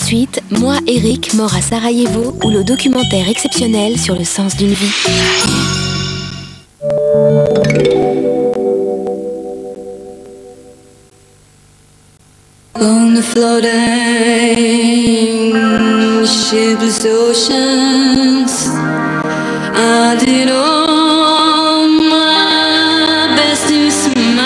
suite, Moi, Eric, mort à Sarajevo, ou le documentaire exceptionnel sur le sens d'une vie. On the floating shipless oceans, I did all my best to smile.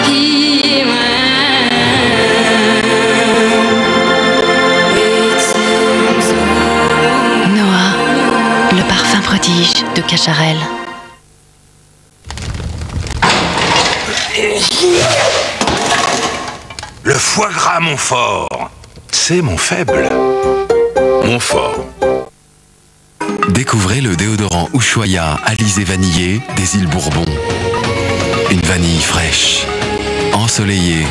Here I am. It seems so. Noah, le parfum prodige de Cacharel. Le foie gras, mon fort. C'est mon faible. Mon fort. Découvrez le déodorant Ushuaïa alizé vanillé des îles Bourbon. Une vanille fraîche, ensoleillée.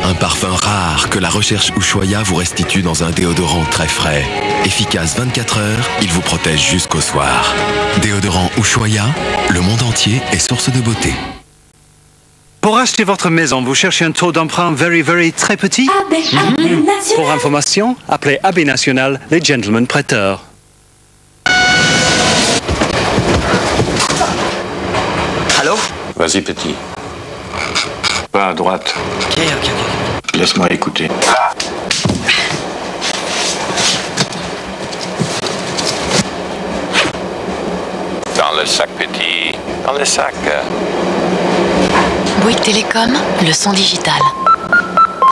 Un parfum rare que la recherche Ushuaïa vous restitue dans un déodorant très frais. Efficace 24 heures, il vous protège jusqu'au soir. Déodorant Ushuaïa, le monde entier est source de beauté. Pour acheter votre maison, vous cherchez un taux d'emprunt very très petit? Pour information, appelez AB National, les gentlemen prêteurs. Allô? Vas-y, petit. Pas à droite. Ok. Laisse-moi écouter. Dans le sac, petit. Dans le sac. Bouygues Télécom, le son digital.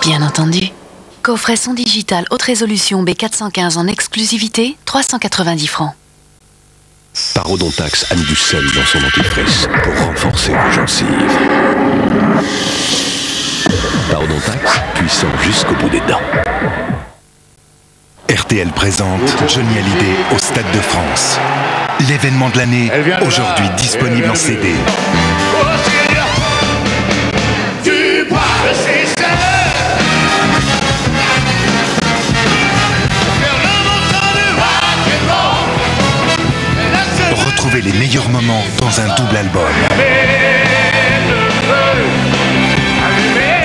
Bien entendu. Coffret son digital haute résolution B415 en exclusivité, 390 francs. Parodontax a mis du sel dans son dentifrice pour renforcer vos gencives. Parodontax, puissant jusqu'au bout des dents. RTL présente Johnny Hallyday au Stade de France. L'événement de l'année, aujourd'hui disponible en CD. Retrouvez les meilleurs moments dans un double album.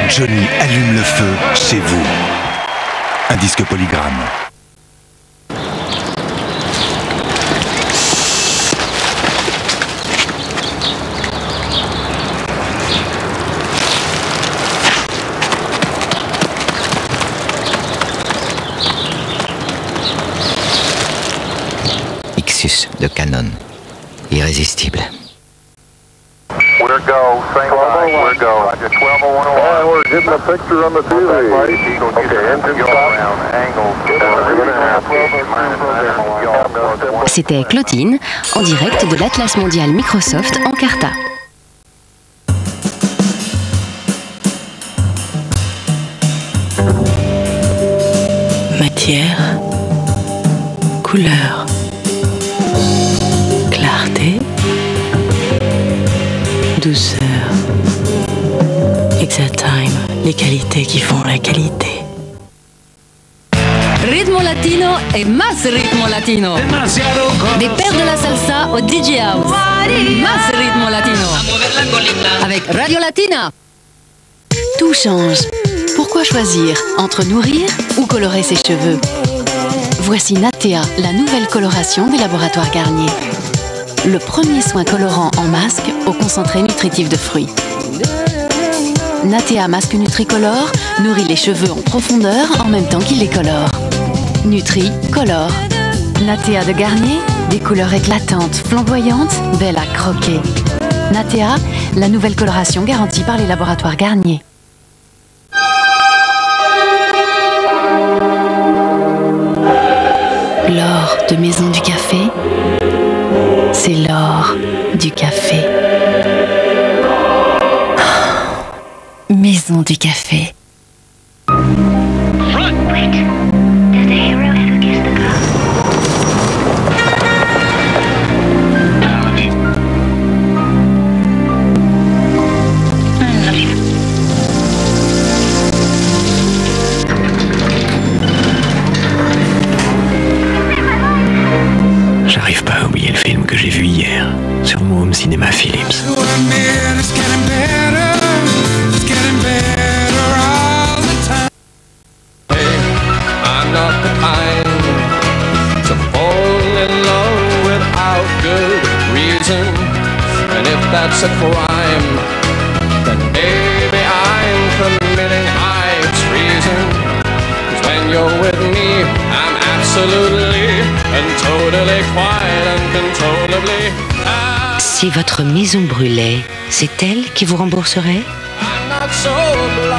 Johnny allume le feu chez vous. Un disque Polygram. Ixus de Canon. Irrésistible. We're go, same line, we're go. Roger, 1201. We're getting a picture on the TV. Okay, engine go around, angle. C'était Claudine, en direct de l'Atlas mondial Microsoft en Encarta. Matière, couleur, clarté, douceur, Exatime, les qualités qui font la qualité. Ritmo latino et más ritmo latino. Des pères de la salsa au DJ House. Más ritmo latino. Avec Radio Latina. Tout change. Pourquoi choisir entre nourrir ou colorer ses cheveux? Voici Natea, la nouvelle coloration des laboratoires Garnier. Le premier soin colorant en masque au concentré nutritif de fruits. Natea Masque Nutricolore nourrit les cheveux en profondeur en même temps qu'il les colore. Nutri, colore. Natea de Garnier, des couleurs éclatantes, flamboyantes, belles à croquer. Natea, la nouvelle coloration garantie par les laboratoires Garnier. L'or de Maison du Café, c'est l'or du café. Maison du Café. J'arrive pas à oublier le film que j'ai vu hier sur mon home cinéma Philips. that's a crime, then maybe I'm committing high treason. 'Cause when you're with me, I'm absolutely and totally quiet uncontrollably. Si votre maison brûlait, c'est elle qui vous rembourserait?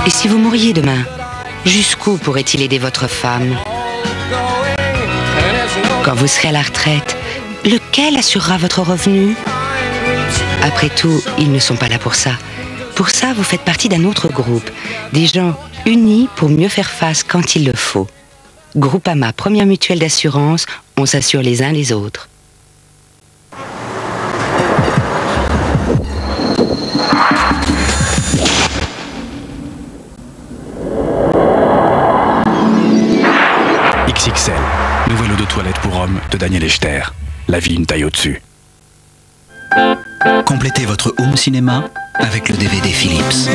Et si vous mouriez demain, jusqu'où pourrait-il aider votre femme? Quand vous serez à la retraite, lequel assurera votre revenu? Après tout, ils ne sont pas là pour ça. Pour ça, vous faites partie d'un autre groupe, des gens unis pour mieux faire face quand il le faut. Groupama, première mutuelle d'assurance, on s'assure les uns les autres. XXL, nouvelle eau de toilette pour hommes de Daniel Echter. La vie une taille au-dessus. Complétez votre home cinéma avec le DVD Philips.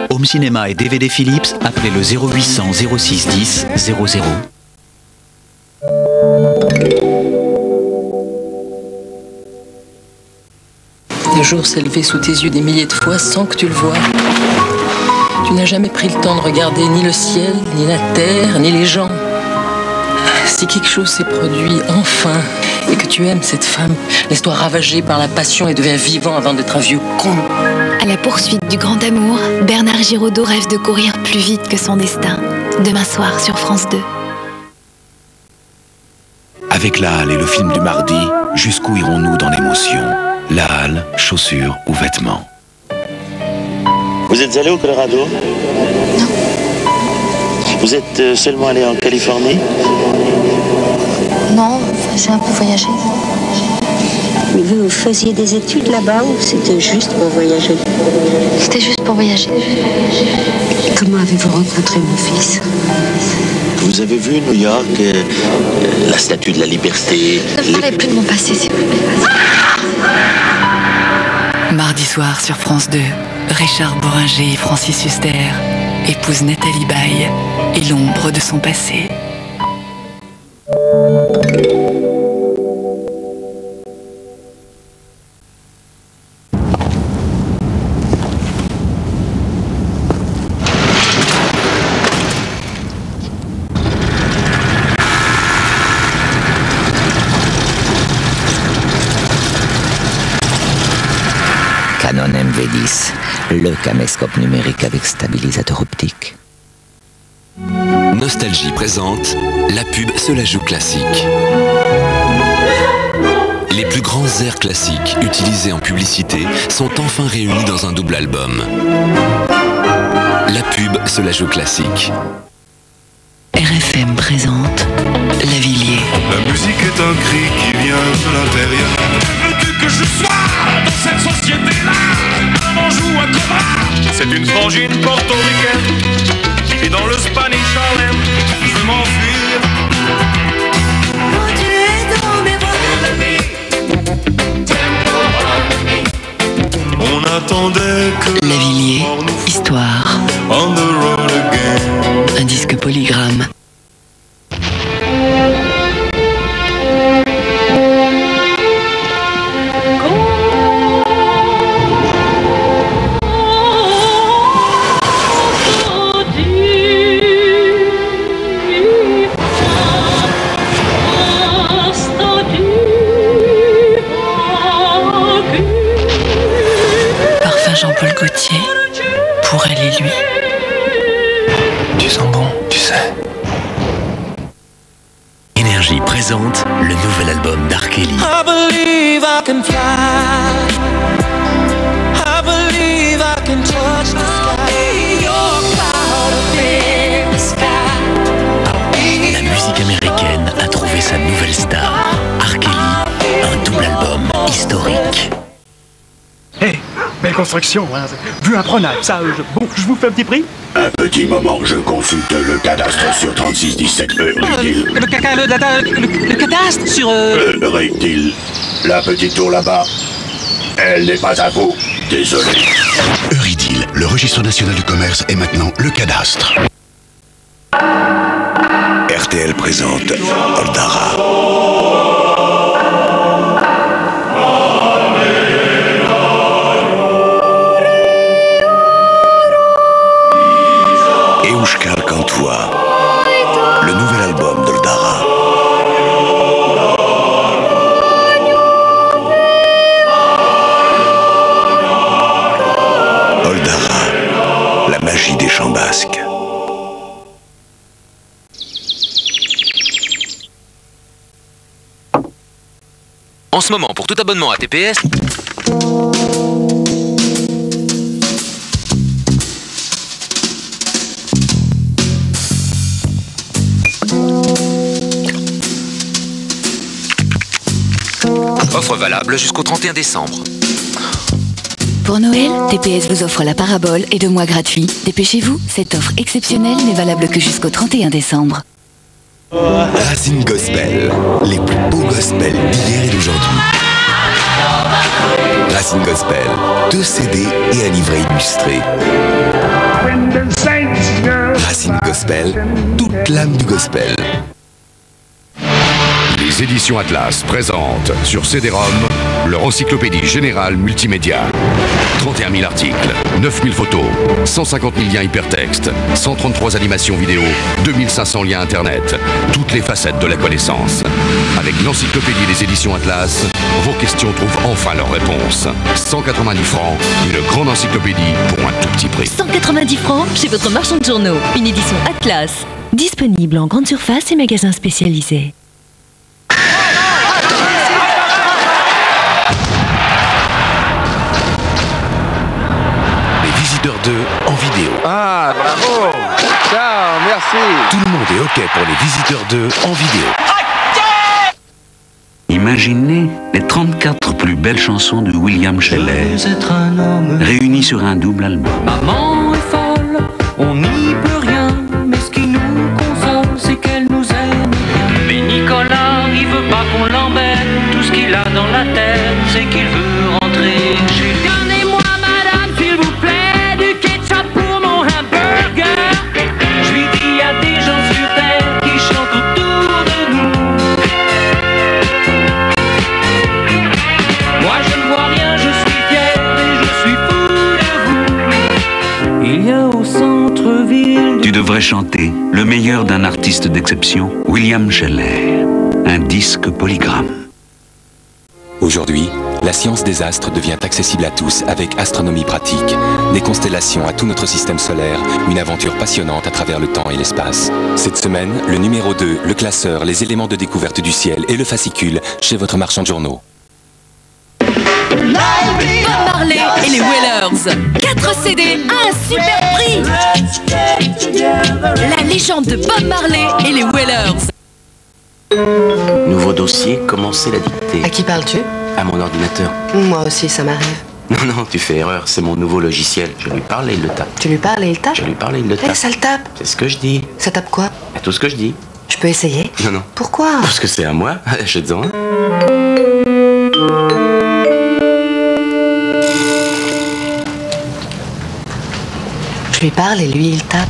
Home cinéma et DVD Philips, appelez le 0800 06 10 00. Le jour s'est levé sous tes yeux des milliers de fois sans que tu le vois. Tu n'as jamais pris le temps de regarder ni le ciel, ni la terre, ni les gens. Si quelque chose s'est produit enfin et que tu aimes cette femme, laisse-toi ravager par la passion et deviens vivant avant d'être un vieux con. À la poursuite du grand amour, Bernard Giraudot rêve de courir plus vite que son destin. Demain soir sur France 2. Avec la Halle et le film du mardi, jusqu'où irons-nous dans l'émotion? La Halle, chaussures ou vêtements? Vous êtes allé au Colorado? Non. Vous êtes seulement allé en Californie? Non, j'ai un peu voyagé. Mais vous faisiez des études là-bas ou c'était juste pour voyager? C'était juste pour voyager. Comment avez-vous rencontré mon fils? Vous avez vu New York, la Statue de la Liberté? Ne parlez plus de mon passé, s'il vous plaît. Mardi soir sur France 2, Richard Boringer et Francis Huster épousent Nathalie Baye et l'ombre de son passé. Canon MV10, le caméscope numérique avec stabilisateur optique. Nostalgie présente la pub Se la joue classique. Les plus grands airs classiques utilisés en publicité sont enfin réunis dans un double album. La pub Se la joue classique. RFM présente Lavilliers. La musique est un cri qui vient de l'intérieur. Veux-tu que je sois dans cette société-là? Un ange ou un cobra? C'est une frangine portoricaine qui vit dans le Spanish Harlem. Je veux m'enfuir. Quand tu es dans mes bras, on attendait que Lavilliers, histoire. On the road again. Un disque polygramme. Jean-Paul Gaultier, pour elle et lui. Tu sens bon, tu sais. Énergie présente le nouvel album d'R. Kelly. I believe I can fly. I believe I can touch the sky. Your cloud in the sky. La musique américaine a trouvé sa nouvelle star. R. Kelly, un double album historique. Hey, belle construction, hein. Vue imprenable, ça, je vous fais un petit prix? Un petit moment, je consulte le cadastre sur 3617 Eurydiel. Le cadastre sur... Eurydiel, la petite tour là-bas, elle n'est pas à vous, désolé. Eurydiel, le registre national du commerce est maintenant le cadastre. RTL présente présente Oldara. Euskal Kantua, le nouvel album d'Oldara. Oldara, la magie des chants basques. En ce moment, pour tout abonnement à TPS... Offre valable jusqu'au 31 décembre. Pour Noël, TPS vous offre la parabole et 2 mois gratuits. Dépêchez-vous, cette offre exceptionnelle n'est valable que jusqu'au 31 décembre. Racine Gospel, les plus beaux gospels d'hier et d'aujourd'hui. Racine Gospel, 2 CD et un livret illustré. Racine Gospel, toute l'âme du gospel. Les éditions Atlas présentent sur CD-ROM leur encyclopédie générale multimédia. 31 000 articles, 9 000 photos, 150 000 liens hypertextes, 133 animations vidéo, 2500 liens internet. Toutes les facettes de la connaissance. Avec l'encyclopédie des éditions Atlas, vos questions trouvent enfin leurs réponses. 190 francs, une grande encyclopédie pour un tout petit prix. 190 francs chez votre marchand de journaux. Une édition Atlas. Disponible en grande surface et magasins spécialisés. Visiteurs 2 en vidéo. Ah, bravo! Ciao, merci! Tout le monde est OK pour les Visiteurs 2 en vidéo. Imaginez les 34 plus belles chansons de William Shelley réunies sur un double album. Maman est folle, on n'y peut rien, mais ce qui nous console, c'est qu'elle nous aime bien. Mais Nicolas, il veut pas qu'on l'embête, tout ce qu'il a dans la tête, c'est qu'il veut rentrer chez lui. Donnez-moi, madame, s'il vous plaît, du ketchup pour mon hamburger. Je lui dis, il y a des gens sur terre qui chantent autour de nous. Moi je ne vois rien, je suis fier et je suis fou de vous. Il y a au centre-ville... Tu devrais chanter le meilleur d'un artiste d'exception, William Shelley. Un disque polygramme. Aujourd'hui, la science des astres devient accessible à tous avec Astronomie pratique. Des constellations à tout notre système solaire, une aventure passionnante à travers le temps et l'espace. Cette semaine, le numéro 2, le classeur, les éléments de découverte du ciel et le fascicule chez votre marchand de journaux. Bob Marley et les Wailers. 4 CD à un super prix. La légende de Bob Marley et les Wailers. Nouveau dossier, commencez la dictée. À qui parles-tu? À mon ordinateur. Moi aussi, ça m'arrive. Non, tu fais erreur, c'est mon nouveau logiciel. Je lui parle et il le tape. Tu lui parles et il tape? Je lui parle et il le tape. Et ça le tape? C'est ce que je dis. Ça tape quoi? Tout ce que je dis. Je peux essayer? Non. Pourquoi? Parce que c'est à moi. Achète-en un. Je lui parle et lui, il tape.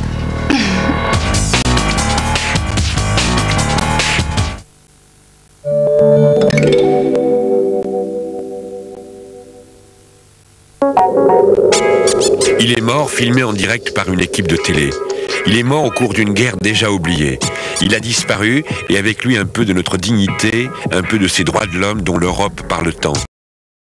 Il est mort filmé en direct par une équipe de télé. Il est mort au cours d'une guerre déjà oubliée. Il a disparu et avec lui un peu de notre dignité, un peu de ces droits de l'homme dont l'Europe parle tant.